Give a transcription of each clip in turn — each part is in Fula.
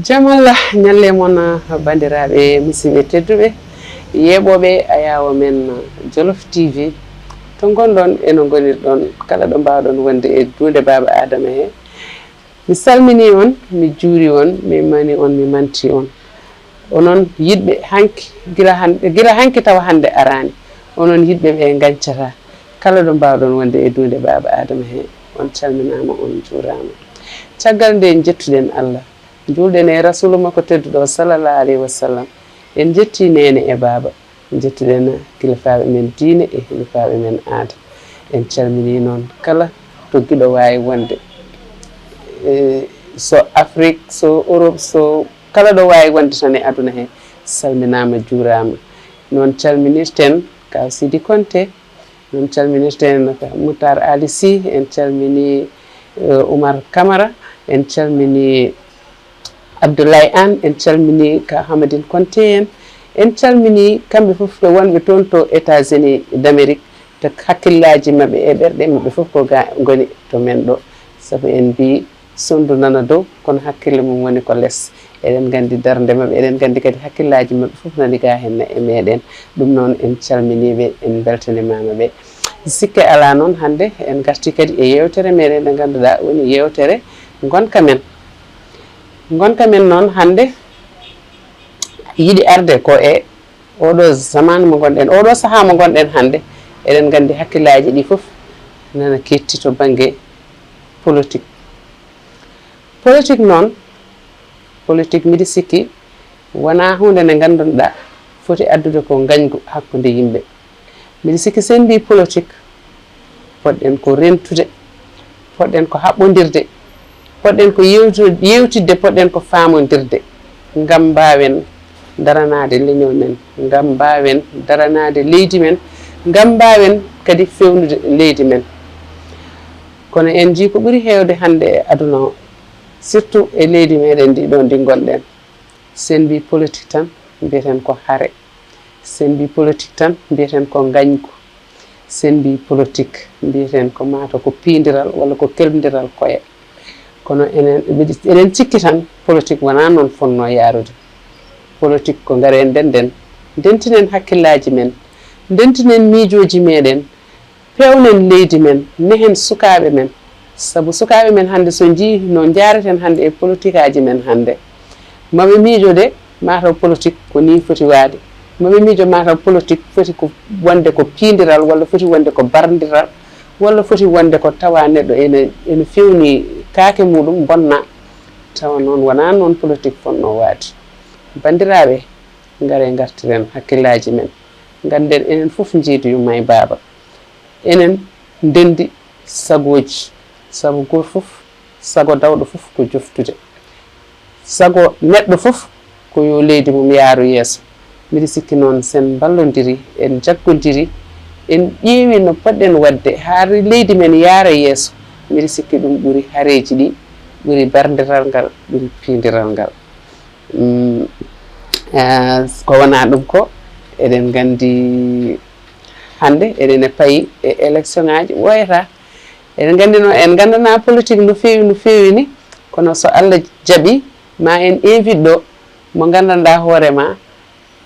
jamalla nyalle mon bandiraɓe musidɓe tedduɓe yeɓoɓe ayawo men Jolof TV to gonɗon eno gonirɗon kala ɗo mbawɗon wonde e dunde baba adama he mi salmini on mi juuri on mi mani on mi manti on onon yiɗɓe hanki gila hanki tawa hande arani onon yiɗɓe ɓe gancata kala ɗo mbawɗon wonde e dunde baba adama he on calminama on juurama caggal nde jettuɗen Allah julden e rasulu makko tedduɗo sallallahu alayhi wa sallam en jetti nene e baba jettuɗen kilifaɓe men diine e kilifaɓe men aada en calmini noon kala to giɗo wawi wonde so Afrique so Europe so kala ɗo wawi wonde tan e aduna he salminama juurama noon calminirten kaw Sidi Konté noon calminirten Moutar Ali Sy en calmini Oumar Camara en calmini Abdoulaye Anne en calmini ka Hamadine Konté en calmini kamɓe fof to wonɓe toon to États-Unis d'Amérique to hakkillaji mabɓe e ɓerɗe mabɓe fof ko goni to men ɗo saabu en mbi sondu nana dow kono hakkille mum woni ko less eɗen gandi darde mabɓe eɗen gandi kadi hakkillaji mabɓe fof nani ga hen e meɗen ɗum noon en calminiɓe en beltanimama ɓe sikke ala noon hande en garti kadi e yewtere meɗen nde ganduɗa woni yewtere gonka men noon hande yiɗi arde ko e oɗo zaman mo gonɗen oɗo saaha mo gonɗen hande eɗen gandi hakkillaji ɗi fof nana ketti to banggue politique noon politique miɗi sikki wona hunde nde ganduɗa foti addude ko gañgu hakkude yimɓe miɗi sikki sen mbi politique poɗɗen ko rentude poɗɗen ko haɓɓodirde poɗɗen ko yewtidde poɗɗen ko famodirde ngam mbawen daranade leñol men ngam mbawen daranade leydi men ngam mbawen kadi fewnude leydi men kono en jii ko ɓuuri hewde hande e aduna o surtout e leydi meɗen ndi ɗo ndi gonɗen sen mbi politique tan mbiyeten ko haare sen mbi politique tan mbiyeten ko gañgu sen mbi politique mbiyeten ko mata ko pidiral walla ko keldiral koye kono eɗen cikki tan politique wona noon fonno yarude politique ko gare ndenden dentinen hakkillaji men dentinen miijoji meɗen pewnen leydi men nehen sukaɓe men saabu sukaɓe men hande so jii no jareten hande e politique aji men hande maɓe miijode mataw politique ko ni foti waade maɓe miijo mataw politique foti ko wonde ko pidiral walla foti wonde ko bardiral walla foti wonde ko tawa neɗɗo ene fewni kaake muɗum bonna tawa noon wona noon politique fonno waade bandiraɓe gare gartiren hakkillaji men ganden enen fof jiidu yumma e baba enen ndendi sagoji saabu goto fof sago dawɗo fof ko joftude sago neɗɗo fof ko yo leydi mum yaaru yeeso mbiɗa sikki noon sen ballodiri en jaggodiri en ƴeewi no poɗɗen wadde haa leydi men yaara yeeso mbiɗa sikki ɗum ɓuuri haareji ɗi ɓuuri bardiral ngal ɓuuri pidiral ngal ko wona ɗum ko eɗen gandi hande eɗen e payi e élection ngaji woyata eɗen gandi no en gandana politique no fewi ni kono so Allah jaaɓi ma en invite ɗo mo gandanɗa hoorema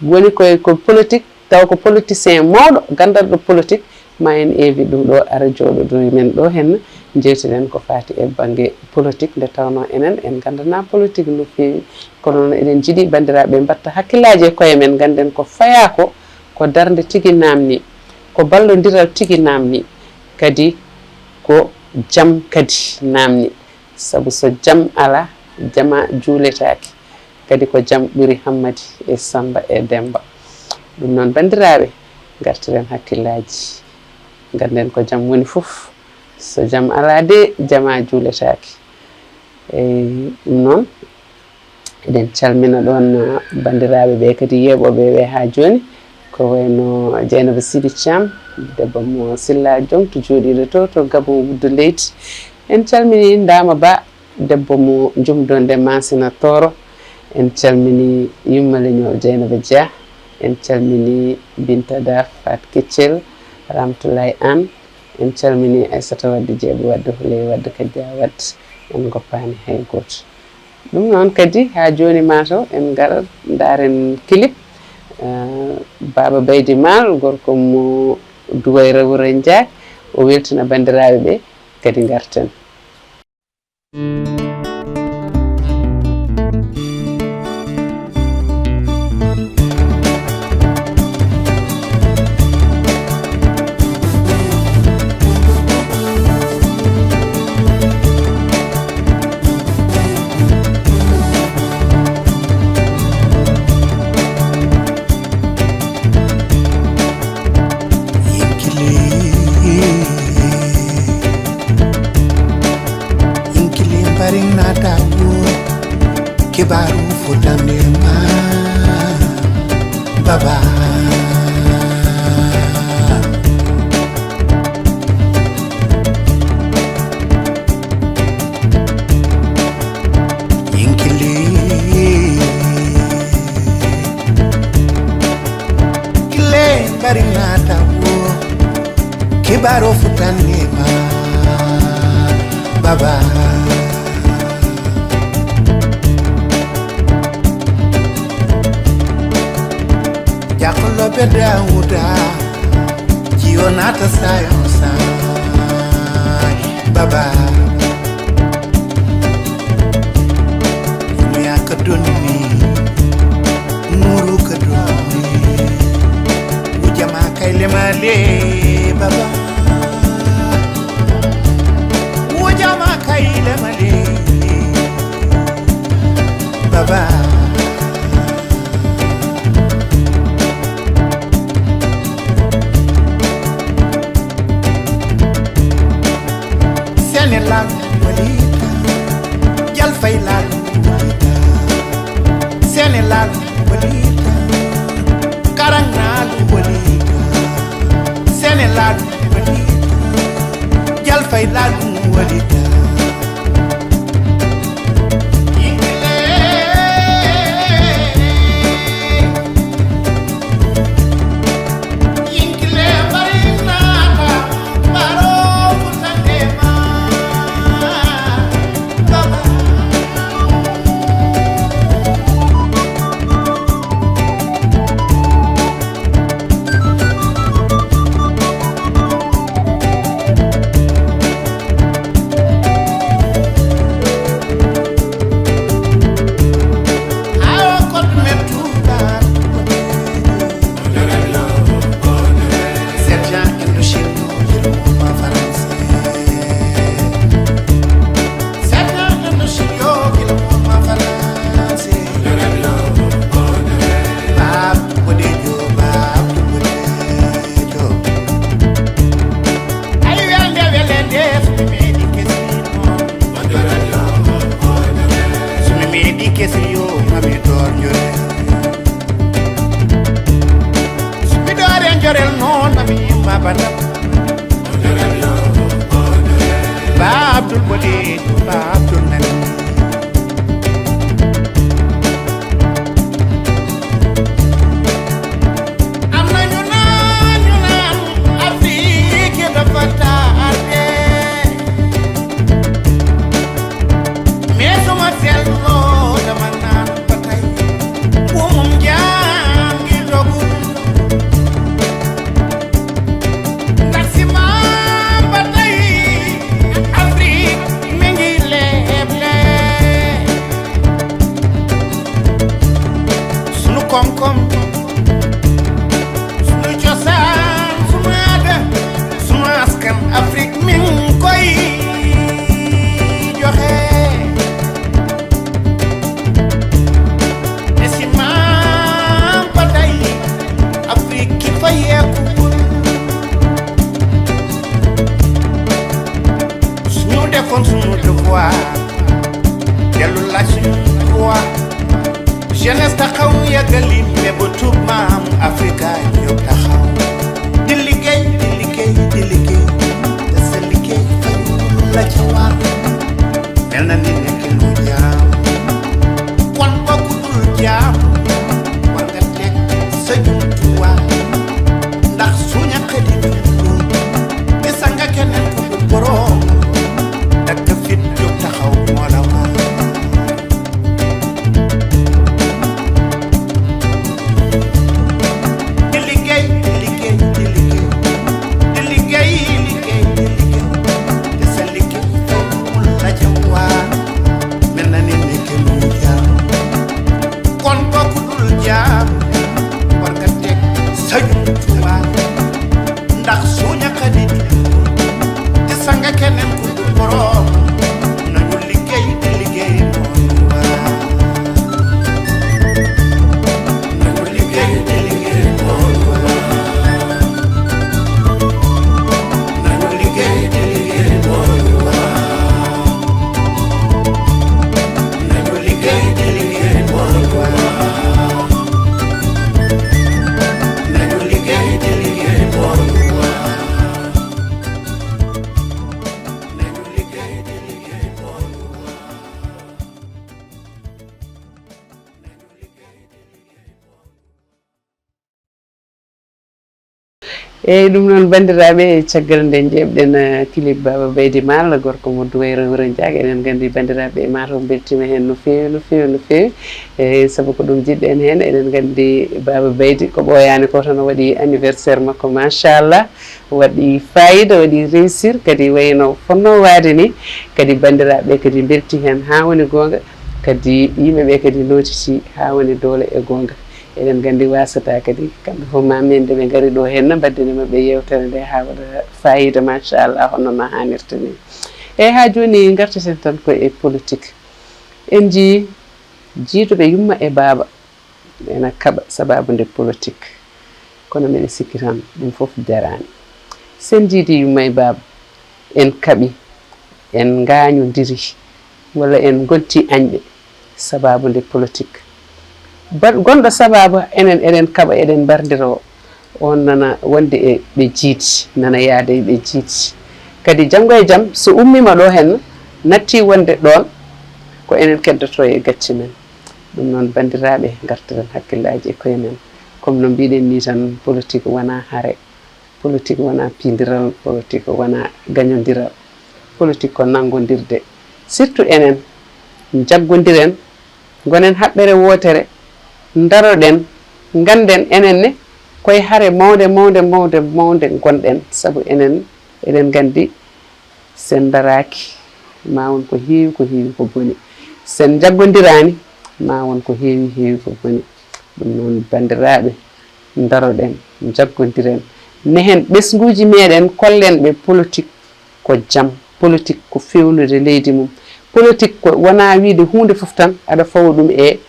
woni ko politique taw ko politicien mawɗo gandanɗo politique ma en invite ɗum ɗo ara jooɗo dow men ɗo henna jewtiden ko fati e banggue politique nde tawno enen en gandana politique no fewi kono noon eɗen jiiɗi bandiraɓe mbatta hakkillaji e koye men ganden ko faya ko darde tigui namni ko ballodiral tigui namni kadi ko jam kadi namni saabu so jam ala jama juuletaki kadi ko jam ɓuuri Hammadi e Samba e Demba ɗum noon bandiraɓe gartiren hakkillaji ganden ko jam woni fof so jam ala de jama juuletaki ɗum noon eɗen calmina ɗon bandiraɓe ɓe kadi yeɓoɓe ɓe ha joni ko wayno Dieynaba Sidi Thiam debbo mo Silla Diong to jooɗiɗo to Gabon Wuddu Leydi en calmini Ndama Ba debbo mo Jumdonde Masina Toro en calmini Yumma Leñol Dieynaba Dia en calmini Binta Da Fat Keccel Ramtoulaye Anne en calmini Aissata Wadde Jeeɓe Wadde Houleye Wadde Kadia Wadde en goppani hay goto ɗum noon kadi ha joni mataw en garat daren clip baba baydi mal gorko mo duwayra wuren dia o weltina bandiraɓe ɓe kadi garten Kibaru futamema baba Inkili Kile barinata wo Kibaru futamema baba Yakolo beda uda Jionata sayonsa Baba Dunia keduni Nuru keduni Ujama kaile male Baba Ujama kaile male Baba Senegal walita Jal faylal walita Senegal walita Karangal walita Senegal walita Jal faylal walita eyyi ɗum noon bandiraɓe caggal nde jeɓɗen clip Baba Beydi Mal gorko mo duwayro wuro Diaga enen gandi bandiraɓe mataw beltima hen no fewi no fewi no fewi eyyi saabu ko ɗum jiɗɗen hen eɗen gandi Baba Beydi ko ɓoyani ko tan waɗi anniversaire makko machallah waɗi fayida waɗi réussir kadi wayno fonno wade ni kadi bandiraɓe kadi belti hen ha woni gonga kadi yimɓeɓe kadi notiti ha woni dole e gonga eɗen gandi wasata kadi kamɓe fof mamen nde ɓe gari ɗo henna baddene mabɓe yewtere nde ha waɗa fayida machallah hono no hannirta ni eyyi ha joni gartaten tan ko e politique en jii jiituɓe yumma e baaba ena kaɓa sababu nde politique kono mbiɗa sikki tan ɗum fof jarani sen jiidi yumma e baaba en kaɓi en gañodiri walla en gonti añɓe sababu nde politique gonɗo sababu enen eɗen kaɓa eɗen bardiro on nana wonde e ɓe jiiti nana yaade ɓe jiiti kadi janggo e jaam so ummima ɗo hen natti wonde ɗon ko enen keddoto e gacci men ɗum noon bandiraɓe gartiren hakkillaji e koye men comme no mbiɗen ni tan politique wona haare politique wona pidiral politique wona gagnodiral politique ko nangodirde surtout enen jaggodiren gonen haɓɓere wotere daroɗen ganden enenne koye haare mawde gonɗen saabu enen eɗen gandi sen daraki ma won ko heewi ko boni sen jaggodirani ma won ko heewi ko boni ɗum noon bandiraɓe daroɗen jaggodiren nehen ɓesguji meɗen kollen ɓe politique ko jaam politique ko fewnude leydi mum politique ko wona wiide hunde fof tan aɗa fawa ɗum e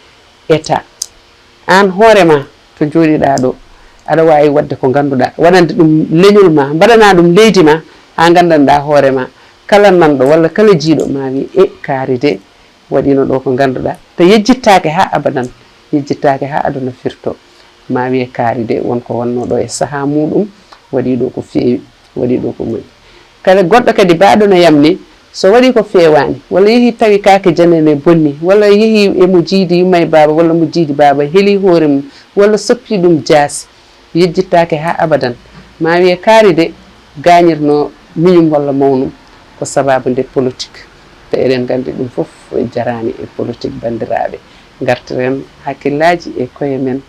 état an hoorema to jooɗiɗa ɗo aɗa wawi wadde ko ganduɗa waɗande ɗum leñol ma mbaɗana ɗum leydi ma ha gandanɗa hoorema kala nanɗo walla kala jiiɗo ma wi e kaari de waɗino ɗo ko ganduɗa to yejjittake ha abadan yejjittake ha aduna firto ma wiye kaari de wonko wonno ɗo e saaha muɗum waɗi ɗo ko feewi waɗi ɗo ko moƴƴi kala goɗɗo kadi mbaɗo no yamni so waɗi ko fewani walla yeehi tawi kake janene bonni walla yeehi emo jiidi yumma e baaba walla mo jiidi baaba heeli hoore mum walla soppi ɗum jaasi yejjittake ha abadan ma wiye kaari de gañirno miñum walla mawnum ko sababu nde politique te eɗen gandi ɗum fof jarani e politique bandiraɓe gartiren hakkillaji e koye men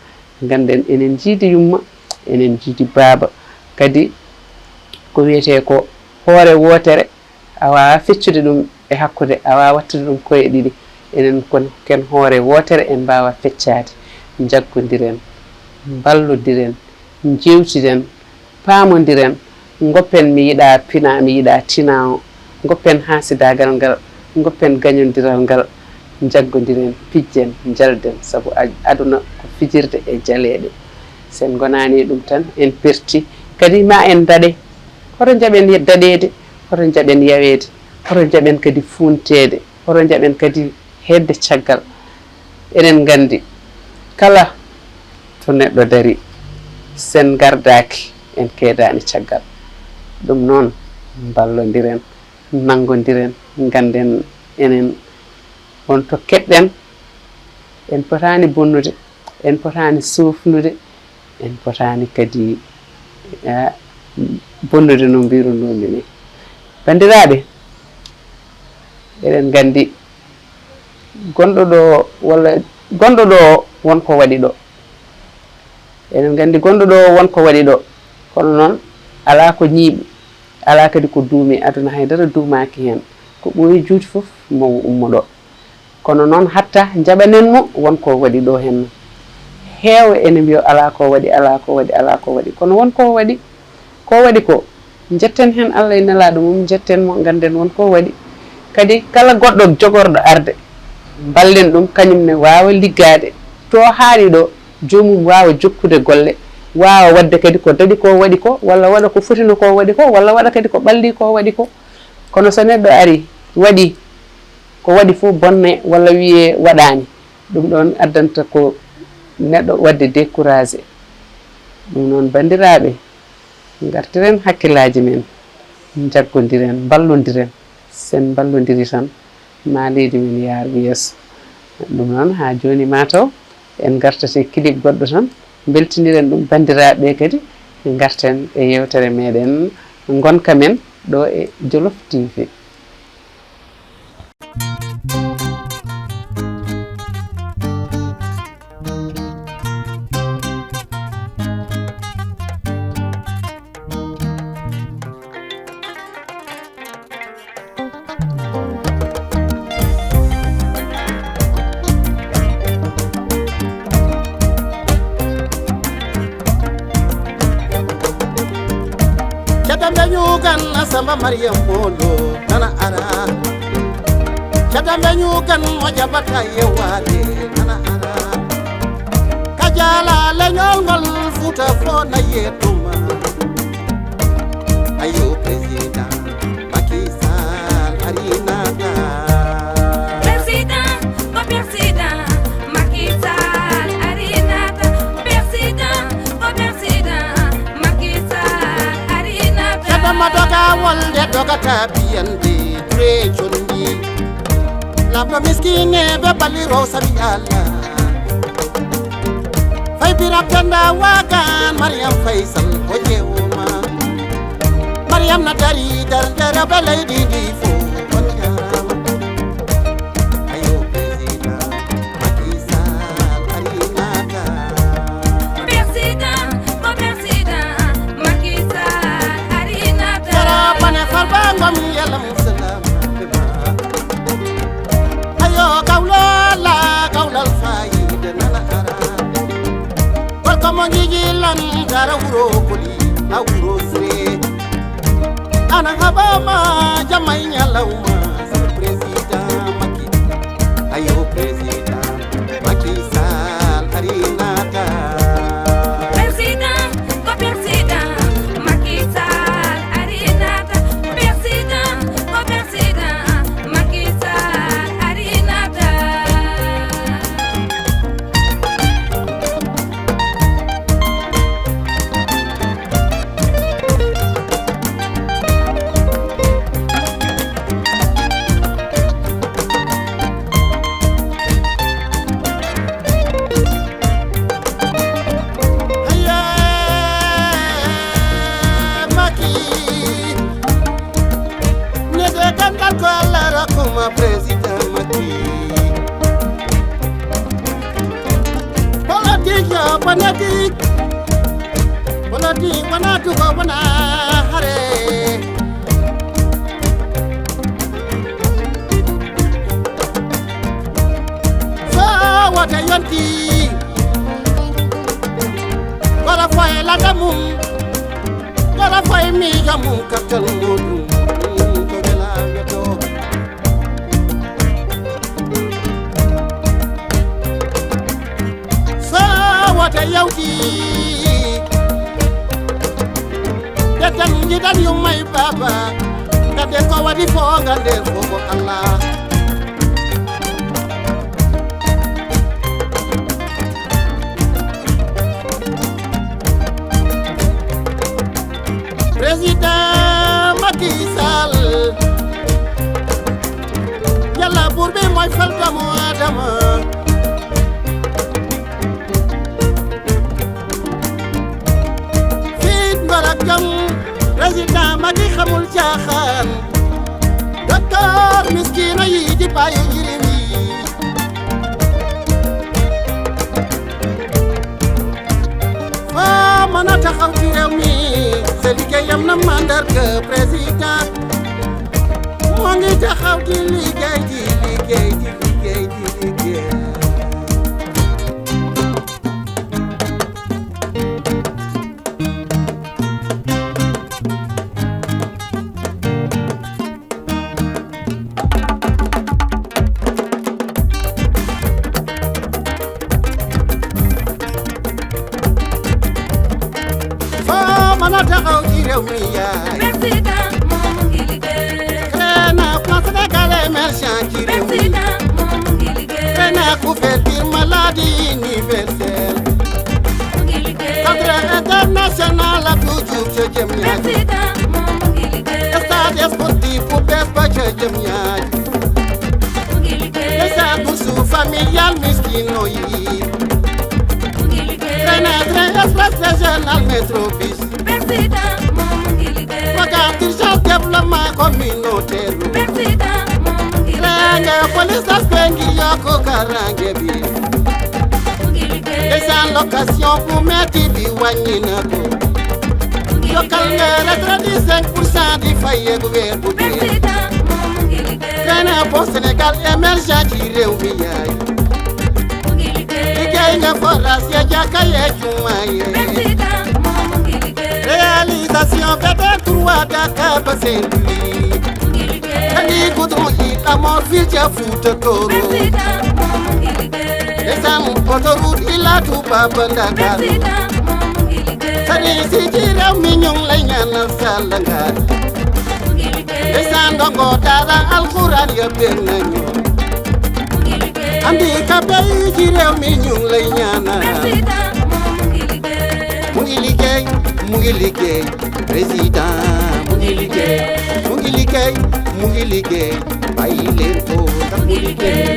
ganden enen jiidi yumma enen jiidi baaba kadi ko wiyete ko hoore wotere a wawa feccude ɗum e hakkude a wawa wattude ɗum koye ɗiɗi enen ken hoore wotere en mbawa feccade jaggodiren ballodiren jewtiren paamodiren goppen mi yiɗa pina mi yiɗa tina o goppen hasidagal ngal goppen gagnodiral ngal jaggodiren pijjen jalden saabu aduna ko fijirde e jaleɗe sen gonani ɗum tan en perti kadi ma en daɗe hoto jaɓen daɗede hoto jaɓen yawede hoto jaɓen kadi funtede hoto jaɓen kadi hedde caggal eɗen gandi kala to neɗɗo dari sen gardaki en keedani caggal ɗum noon ballodiren nangodiren ganden enen on to keɓɗen en potani bonnude en potani sofnude en potani kadi bonnude no mbirunomi ni bandiraɓe eɗen gandi gonɗo ɗo walla gonɗo ɗo wonko waɗi ɗo eɗen gandi gonɗo ɗo wonko waɗi ɗo kono noon ala ko ñiiɓi ala kadi ko duumi aduna haydara duumaki hen ko ɓooyi juuti fof mo ummo ɗo kono noon hatta jaɓanen mo wonko waɗi ɗo henna heewa ene mbiyo ala ko waɗi ala ko waɗi ala ko waɗi kono wonko waɗi ko jetten hen Allah e nelaɗo mum jetten mo ganden wonko waɗi kadi kala goɗɗo jogorɗo arde ballen ɗum kañum ne wawa liggade to haali ɗo jomum wawa jokkude golle wawa wadde kadi ko daɗi ko waɗi ko walla waɗa ko fotino ko waɗi ko walla waɗa kadi ko ɓalli ko waɗi ko kono so neɗɗo ari waɗi ko waɗi fof bonne walla wiye waɗani ɗum ɗon addanta ko neɗɗo wadde découragé ɗum noon bandiraɓe gartiren hakkillaji men jaggodiren ballodiren sen ballodiri tan ma leydi men yaaru yeeso ɗum noon ha joni mataw en gartate clip goɗɗo tan beltiniren ɗum bandiraɓe kadi garten e yewtere meɗen Ngone kamén ɗo e Jolof TV. Chadambe nyugan asamba Mariam Mondo nana ara. Chadambe nyugan mojabata yewale nana ara. Kajala lenyol ngol futa fona yetuma. Ayo president Macky Sall arinata. President Macky Sall arinata. President Macky Sall arinata. Chadama doga wolde doga tabiyande trejondi. Lamba miskine be baliro sabi Allah. Fay birab tanda wagan Mariam Faisal ojewuma. Mariam na dari dar balay di fo on jarama. Ayo president Macky Sall arinata. President Macky Sall arinata. Jara bane farba ngom yelam salam. Ayo kaulal fayida nana ara. Welcome jijilan dara wuro kuli awuro sre. Ana habama jamai nyalauma president Macky. Ayo president Macky Sall arinata. President Macky Sall arinata. President Macky Sall arinata. President Macky. Politique banatu ko bana hare. So what a yanti. Wala foy la damum. Wala foy mi jamum katal modum. Ko bela yoto. What a yauti. Datan jidan yung may baba. Kade ko wadi fo gande fo Allah. President Macky Sall. Yalla burbe moy falta mo adama. President Macky xamul caaxaan. Docteur miskina yi di bàyyi njirim yi. Foo mën a taxaw ci réew mi. sa liggéeyam na mandarga président. moo ngi taxaw di liggéey di liggéey di liggéey di liggéey. Mana taxaw ci réew mi yaay. Président moom ngi liggéey. Kena France Sénégal émergent ci réew mi. Président moom ngi liggéey. Kena couverture maladie universelle. Mu ngi liggéey. Centre international la toujours ca jëm ñaaj. Président moom ngi liggéey. Stade sportif bu bees ba ca jëm ñaaj. Mu ngi liggéey. Desa bourse familiale miskino yi. Mu ngi liggéey. Train express régional métro bis. Président moom mu ngi liggéey. programme d'urgence développement communautaire Président moom mu ngi liggéey. nga police aspect ngi yokk karange bi Mu ngi liggéey. descend location bu metti bi wàññi na ko Mu ngi yokkal nga retraite 5% di fayee bu weer bu dee Président moom mu ngi liggéey. Traîner pour Sénégal émergent ci réew mi yaay Mu ngi liggéey. liggéey nga forage ya jàkka yee jumaa yee Président moom mu ngi liggéey. réalisation VT3 Dakar ba Saint-Louis Mu ngi liggéey. kani goudron yi amoon fii ca Fuuta Tooro Président moom mu ngi liggéey. descend autoroute Ila Touba ba Dakar Président moom mu ngi liggéey. sëriñ si ci réew mi ñu ngi lay ñaanal sàll nga Mu ngi liggéey. descend ndongo daara alxuraan ya bég nañu Mu ngi liggéey. handicapé yi ci réew mi ñu ngi lay ñaanal Président moom mu ngi liggéey. mu ngi liggéey mu ngi liggéey président mu ngi liggéey mu ngi liggéey mu ngi liggéey bàyyi leen ko ndax mu liggéey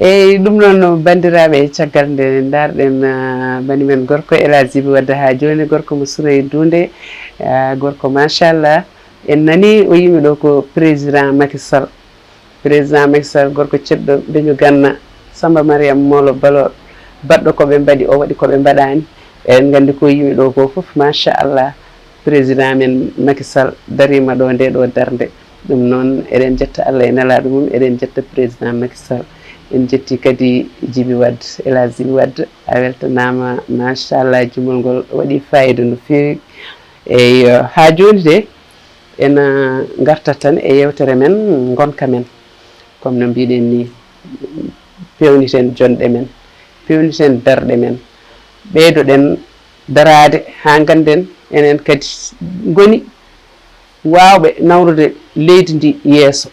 eyyi ɗum noon bandiraɓe caggal nde darɗen bani men gorko Elhadji Djiby wadda ha joni gorko mo Sourey Dunde gorko machallah en nani o yimi ɗo ko président Macky Sall gorko ceɗɗo beñu ganna Samba Mariame Molo Balor baɗɗo koɓe mbaɗi o waɗi koɓe mbaɗani en gandi ko yimi ɗo ko foof machallah président men Macky Sall darima ɗo nde ɗo darde ɗum noon eɗen jetta Allah e nelaɗo mum eɗen jetta président Macky Sall en jetti kadi Djiby Wade Elhadji Djiby Wade a weltanama machallah jumol ngol waɗi fayida no fewi eyyi ha joni de en gartat tan e yewtere men gonka men comme no mbiɗen ni pewniten jonɗe men pewniten darɗe men ɓeydoɗen darade ha ganden enen kadi goni wawɓe nawrude leydi ndi yeeso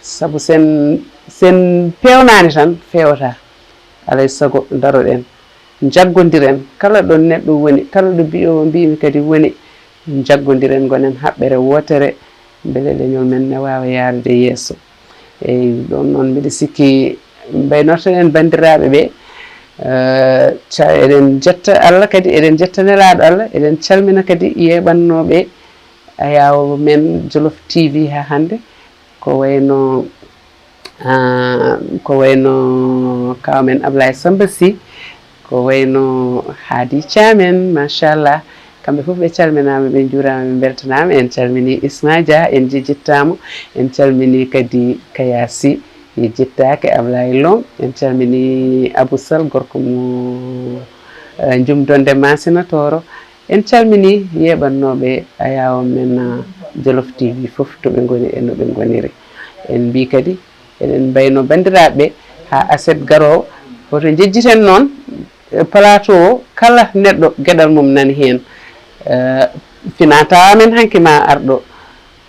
saabu sen pewnani tan fewata alay saago daroɗen jaggodiren kala ɗo neɗɗo woni kala ɗo mbiyowo mbimi kadi woni jaggodiren gonen haɓɓere wotere beele leñol men ne wawa yarude yeeso eyyi ɗon noon mbiɗa sikki mbaynortoɗen bandiraɓe ɓe eɗen jetta Allah kadi eɗen jetta nelaɗo Allah eɗen calmina kadi yeɓannoɓe ayaw men Jolof TV ha hande ko wayno kawmen Ablaye Samba Sy ko wayno Hadi Thiamen machallah kamɓe fof ɓe calminama ɓe juurama ɓe beltanama en calmini Isma Dia en jettamo en calmini kadi Kayasi e jettake Ablaye Lom en calmini Abou Sall gorko mo jumdonde Masina Toro en calmini yeɓannoɓe ayaw men Jolof TV fof to ɓe goni e no ɓe goniri en mbi kadi eɗen mbayno bandiraɓe ha aset garowo woto jejjiten noon plateau o kala neɗɗo gueɗal mum nani hen finata men hanki ma arɗo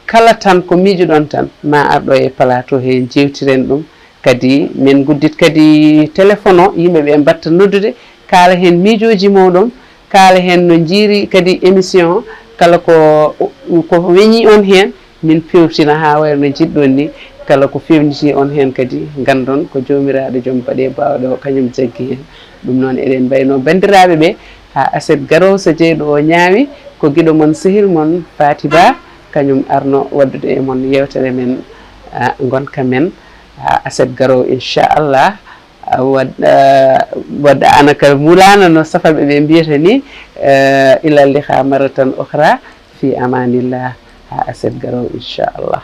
kala tan ko miijoɗon tan ma arɗo e plateau he jewtiren ɗum kadi min guddit kadi téléphone o yimɓeɓe mbatta noddude kaala hen miijoji moɗon kaala hen no jiiri kadi émission o kala ko weñi on hen min pewtina ha wayno jiɗɗon ni kala ko fewniti on hen kadi gandon ko jomiraɗo joom baɗe bawɗo o kañum jaggi hen ɗum noon eɗen mbayno bandiraɓe ɓe ha aset garowo so jeyɗo o ñaawi ko guiɗo mon sehil mon Fati Ba kañum arno waddude e mon yewtere men gonka men ha aset garowo inchallah wadda anaka mulana no safaɓe ɓe mbiyata ni ilal liha maratan ukhra fi amanillah ha aset garowo inchallah.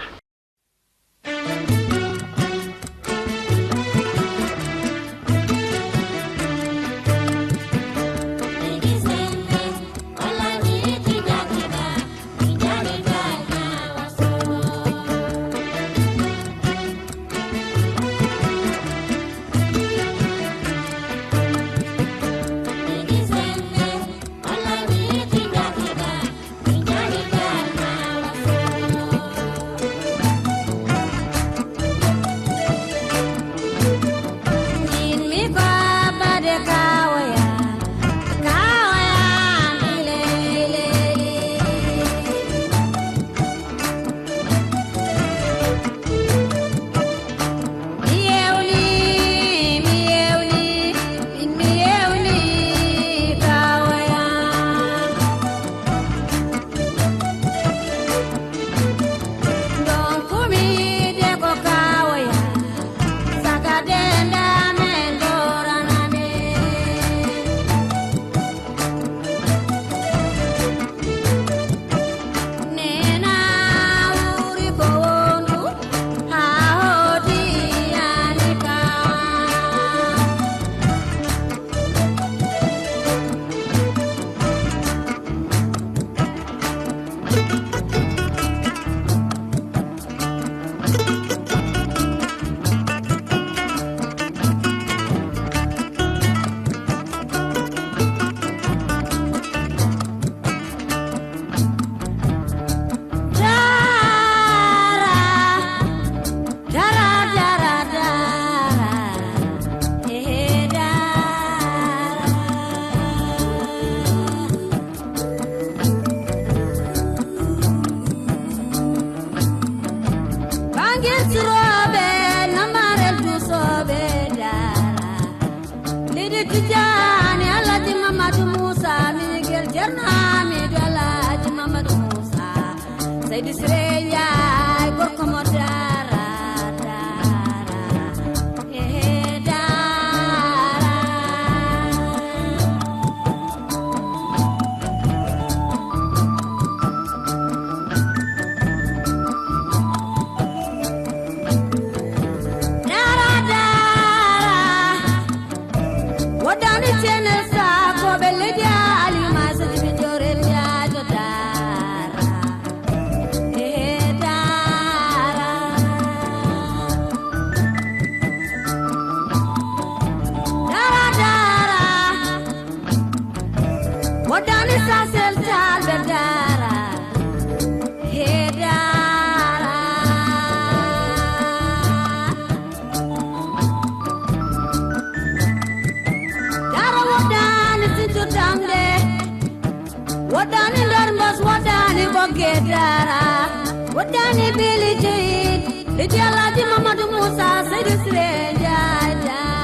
Seydi Siré Njaay gorko mo dara wadani chene sa ko belle jali ma sa di jore jaajo dara wadani sa sel tal be dara wadani ndar mbas wadani bokke dara wadani bili jeyid lidi Alaaji Mamadou Moussa Seydi Siré Njaay dara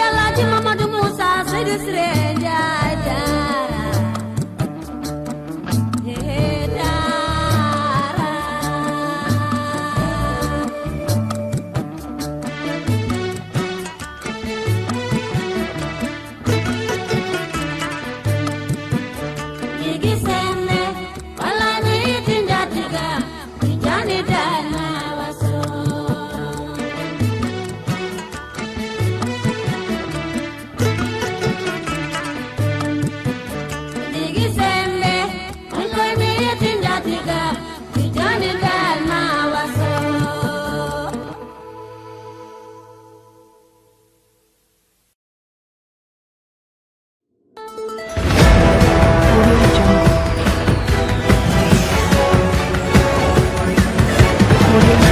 Alaaji Mamadou Moussa Seydi Siré Njaay